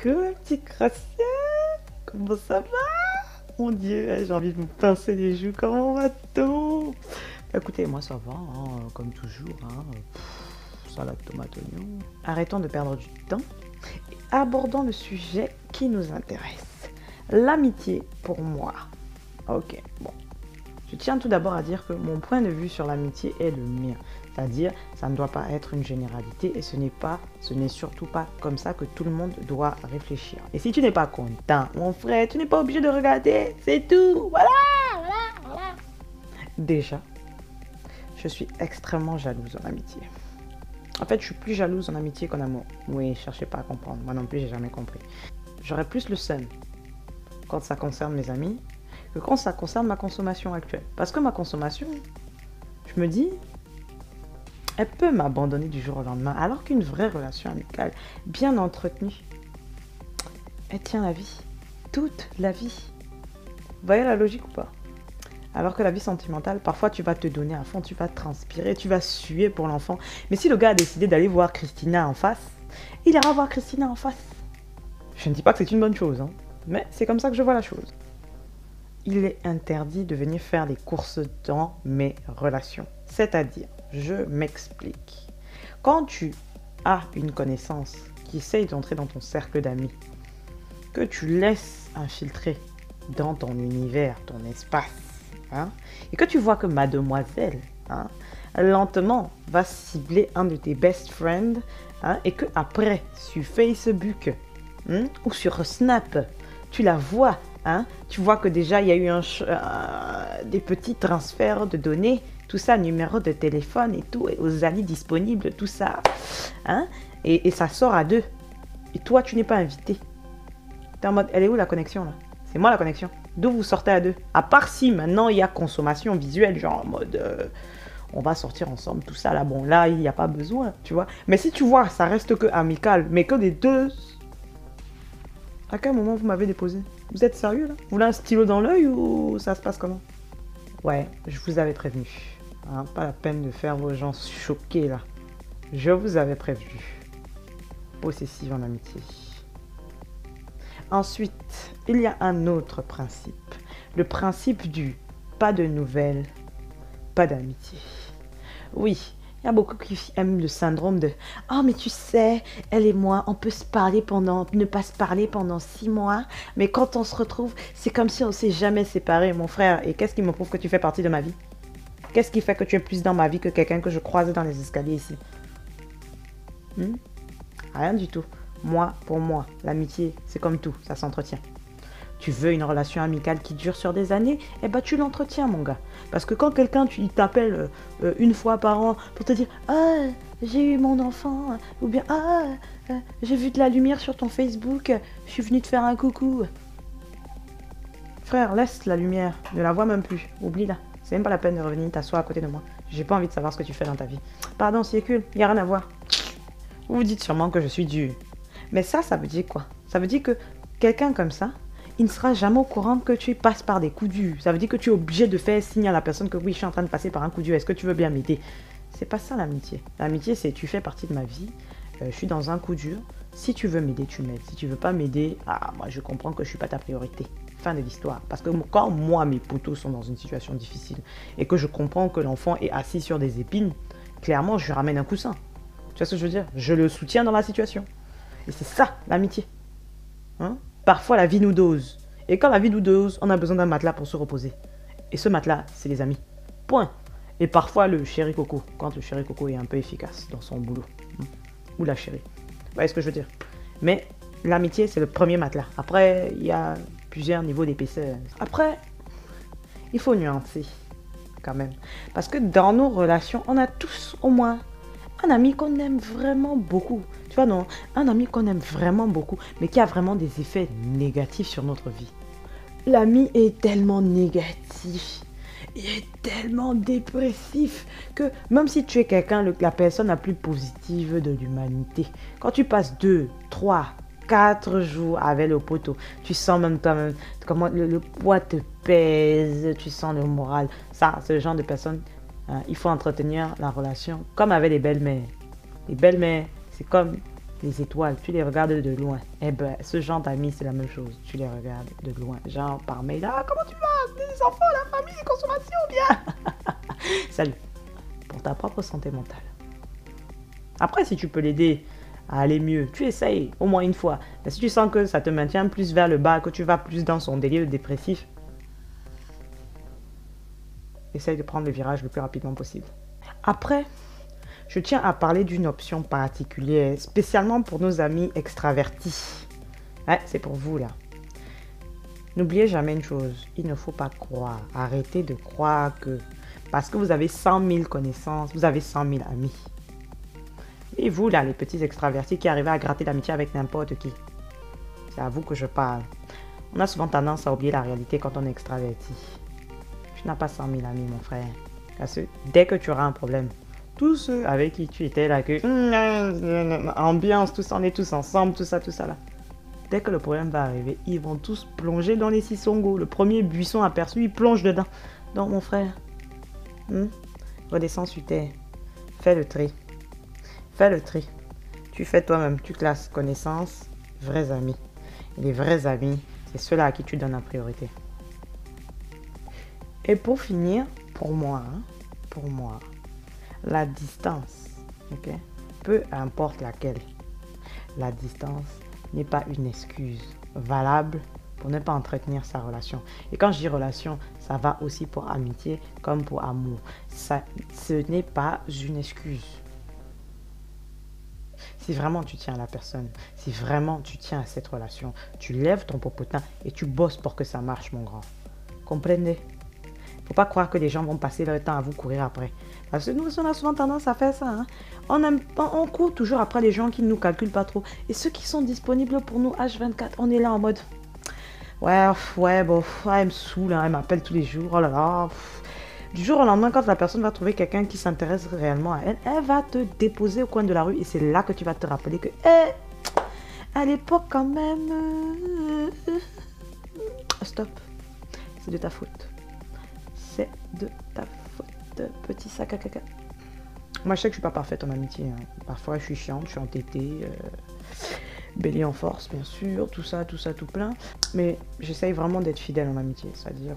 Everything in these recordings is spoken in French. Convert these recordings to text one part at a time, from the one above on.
Coucou, petit Gratien, comment ça va? Mon Dieu, j'ai envie de me pincer les joues, comment va-t-on? Écoutez, moi ça va, hein, comme toujours, hein, salade tomate oignon. Arrêtons de perdre du temps et abordons le sujet qui nous intéresse. L'amitié pour moi. Ok, bon. Je tiens tout d'abord à dire que mon point de vue sur l'amitié est le mien. C'est-à-dire, ça ne doit pas être une généralité et ce n'est surtout pas comme ça que tout le monde doit réfléchir. Et si tu n'es pas content, mon frère, tu n'es pas obligé de regarder, c'est tout. Voilà. Déjà, je suis extrêmement jalouse en amitié. En fait, je suis plus jalouse en amitié qu'en amour. Oui, cherchez pas à comprendre. Moi non plus, j'ai jamais compris. J'aurais plus le seum quand ça concerne mes amis que quand ça concerne ma consommation actuelle. Parce que ma consommation, je me dis, elle peut m'abandonner du jour au lendemain, alors qu'une vraie relation amicale, bien entretenue, elle tient la vie, toute la vie. Vous voyez la logique ou pas? Alors que la vie sentimentale, parfois tu vas te donner à fond, tu vas transpirer, tu vas suer pour l'enfant. Mais si le gars a décidé d'aller voir Christina en face, il ira voir Christina en face. Je ne dis pas que c'est une bonne chose, hein, mais c'est comme ça que je vois la chose. Il est interdit de venir faire des courses dans mes relations. C'est-à-dire, je m'explique. Quand tu as une connaissance qui essaye d'entrer dans ton cercle d'amis, que tu laisses infiltrer dans ton univers, ton espace, hein, et que tu vois que mademoiselle, hein, lentement, va cibler un de tes best friends, hein, et que après, sur Facebook, hein, ou sur Snap, tu la vois, hein, tu vois que déjà il y a eu des petits transferts de données, tout ça, numéro de téléphone et tout, et aux amis disponibles, tout ça, hein, et ça sort à deux. Et toi, tu n'es pas invité. T'es en mode, elle est où la connexion là? C'est moi la connexion. D'où vous sortez à deux? À part si maintenant il y a consommation visuelle, genre en mode, on va sortir ensemble, tout ça là, bon là, il n'y a pas besoin, tu vois. Mais si tu vois, ça reste que amical, mais que les deux... À quel moment vous m'avez déposé? Vous êtes sérieux là? Vous voulez un stylo dans l'œil ou ça se passe comment? Ouais, je vous avais prévenu. Hein, pas la peine de faire vos gens choqués là. Je vous avais prévenu. Possessive en amitié. Ensuite, il y a un autre principe. Le principe du pas de nouvelles, pas d'amitié. Oui, il y a beaucoup qui aiment le syndrome de « Oh, mais tu sais, elle et moi, on peut ne pas se parler pendant 6 mois, mais quand on se retrouve, c'est comme si on ne s'est jamais séparés, mon frère. Et qu'est-ce qui me prouve que tu fais partie de ma vie? Qu'est-ce qui fait que tu es plus dans ma vie que quelqu'un que je croise dans les escaliers ici? Rien du tout. Moi, pour moi, l'amitié, c'est comme tout, ça s'entretient. Tu veux une relation amicale qui dure sur des années, eh ben tu l'entretiens, mon gars. Parce que quand quelqu'un il t'appelle une fois par an pour te dire « Ah, j'ai eu mon enfant » ou bien « Ah, j'ai vu de la lumière sur ton Facebook, je suis venu te faire un coucou ». Frère, laisse la lumière, ne la vois même plus, oublie-la. C'est même pas la peine de revenir t'asseoir à côté de moi. J'ai pas envie de savoir ce que tu fais dans ta vie. Pardon, Siécule, il n'y a rien à voir. Vous vous dites sûrement que je suis dur. Mais ça veut dire quoi? Ça veut dire que quelqu'un comme ça, il ne sera jamais au courant que tu passes par des coups durs. Ça veut dire que tu es obligé de faire signe à la personne que oui, je suis en train de passer par un coup dur. Est-ce que tu veux bien m'aider? C'est pas ça l'amitié. L'amitié, c'est tu fais partie de ma vie. Je suis dans un coup dur. Si tu veux m'aider, tu m'aides. Si tu veux pas m'aider, moi je comprends que je suis pas ta priorité. Fin de l'histoire. Parce que quand moi, mes potos sont dans une situation difficile et que je comprends que l'enfant est assis sur des épines, clairement, je lui ramène un coussin. Tu vois ce que je veux dire? Je le soutiens dans la situation. Et c'est ça, l'amitié. Hein? Parfois, la vie nous dose. Et quand la vie nous dose, on a besoin d'un matelas pour se reposer. Et ce matelas, c'est les amis. Point. Et parfois, le chéri coco. Quand le chéri coco est un peu efficace dans son boulot. Ou la chérie. Vous voyez ce que je veux dire? Mais l'amitié, c'est le premier matelas. Après, il y a plusieurs niveaux d'épaisseur. Après, il faut nuancer. Quand même. Parce que dans nos relations, on a tous au moins un ami qu'on aime vraiment beaucoup. Tu vois, non, un ami qu'on aime vraiment beaucoup, mais qui a vraiment des effets négatifs sur notre vie. L'ami est tellement négatif, il est tellement dépressif que même si tu es quelqu'un, la personne la plus positive de l'humanité, quand tu passes 2, 3, 4 jours avec le poteau, tu sens même toi-même comment le poids te pèse, tu sens le moral. Ça, c'est le genre de personne. Il faut entretenir la relation comme avec les belles-mères. Les belles-mères, c'est comme les étoiles, tu les regardes de loin. Eh ben, ce genre d'amis, c'est la même chose. Tu les regardes de loin. Genre par mail, ah, comment tu vas? Les enfants, la famille, les consommations, bien. Salut. Pour ta propre santé mentale. Après, si tu peux l'aider à aller mieux, tu essayes au moins une fois. Mais si tu sens que ça te maintient plus vers le bas, que tu vas plus dans son délire dépressif, essaye de prendre le virage le plus rapidement possible. Après, je tiens à parler d'une option particulière, spécialement pour nos amis extravertis. Ouais, c'est pour vous là. N'oubliez jamais une chose, il ne faut pas croire, arrêtez de croire que parce que vous avez 100 000 connaissances, vous avez 100 000 amis. Et vous là, les petits extravertis qui arrivent à gratter l'amitié avec n'importe qui. C'est à vous que je parle. On a souvent tendance à oublier la réalité quand on est extraverti. Tu n'as pas 100 000 amis mon frère. Parce que dès que tu auras un problème, tous ceux avec qui tu étais là, que ambiance, tout ça, on est tous ensemble, tout ça là. Dès que le problème va arriver, ils vont tous plonger dans les sissongos. Le premier buisson aperçu, ils plongent dedans. Donc mon frère, redescends sur terre. Fais le tri. Fais le tri. Tu fais toi-même, tu classes connaissances, vrais amis. Et les vrais amis, c'est ceux-là à qui tu donnes la priorité. Et pour finir, pour moi, la distance, ok, peu importe laquelle, la distance n'est pas une excuse valable pour ne pas entretenir sa relation. Et quand je dis relation, ça va aussi pour amitié comme pour amour. Ce n'est pas une excuse. Si vraiment tu tiens à la personne, si vraiment tu tiens à cette relation, tu lèves ton popotin et tu bosses pour que ça marche, mon grand. Comprenez? Faut pas croire que les gens vont passer leur temps à vous courir après. Parce que nous, on a souvent tendance à faire ça. Hein. On court toujours après les gens qui ne nous calculent pas trop. Et ceux qui sont disponibles pour nous H24, on est là en mode... Ouais, bon, elle me saoule, hein, elle m'appelle tous les jours, oh là là. Du jour au lendemain, quand la personne va trouver quelqu'un qui s'intéresse réellement à elle, elle va te déposer au coin de la rue et c'est là que tu vas te rappeler que, à l'époque quand même, stop, c'est de ta faute. C'est de ta faute, petit sac à caca. Moi, je sais que je suis pas parfaite en amitié. Hein. Parfois, je suis chiante, je suis entêtée, bélier en force, bien sûr, tout ça, tout plein. Mais j'essaye vraiment d'être fidèle en amitié, c'est-à-dire...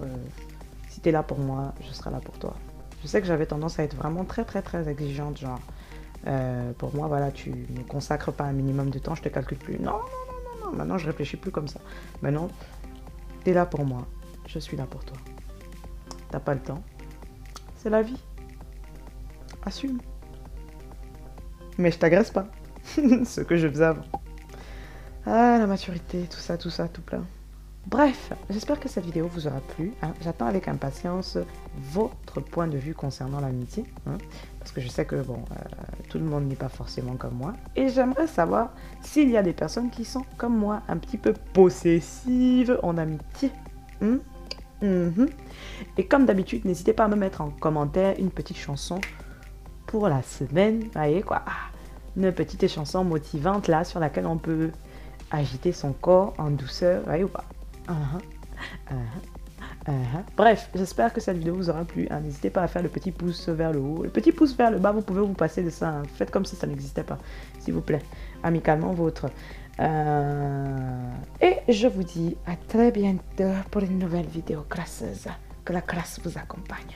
si tu es là pour moi, je serai là pour toi. Je sais que j'avais tendance à être vraiment très exigeante, genre, pour moi, voilà, tu ne consacres pas un minimum de temps, je te calcule plus. Non, maintenant je réfléchis plus comme ça. Maintenant, tu es là pour moi, je suis là pour toi. T'as pas le temps, c'est la vie. Assume. Mais je t'agresse pas. Ce que je faisais avant. Ah, la maturité, tout ça, tout plein. Bref, j'espère que cette vidéo vous aura plu. Hein. J'attends avec impatience votre point de vue concernant l'amitié. Hein, parce que je sais que bon, tout le monde n'est pas forcément comme moi. Et j'aimerais savoir s'il y a des personnes qui sont comme moi, un petit peu possessives en amitié. Et comme d'habitude, n'hésitez pas à me mettre en commentaire une petite chanson pour la semaine. Vous voyez quoi? Une petite chanson motivante là sur laquelle on peut agiter son corps en douceur. Vous voyez ou pas? Bref, j'espère que cette vidéo vous aura plu. Hein. N'hésitez pas à faire le petit pouce vers le haut. Le petit pouce vers le bas, vous pouvez vous passer de ça. Hein. Faites comme si ça n'existait pas, s'il vous plaît. Amicalement vôtre. Et je vous dis à très bientôt pour une nouvelle vidéo crasseuse. Que la crasse vous accompagne.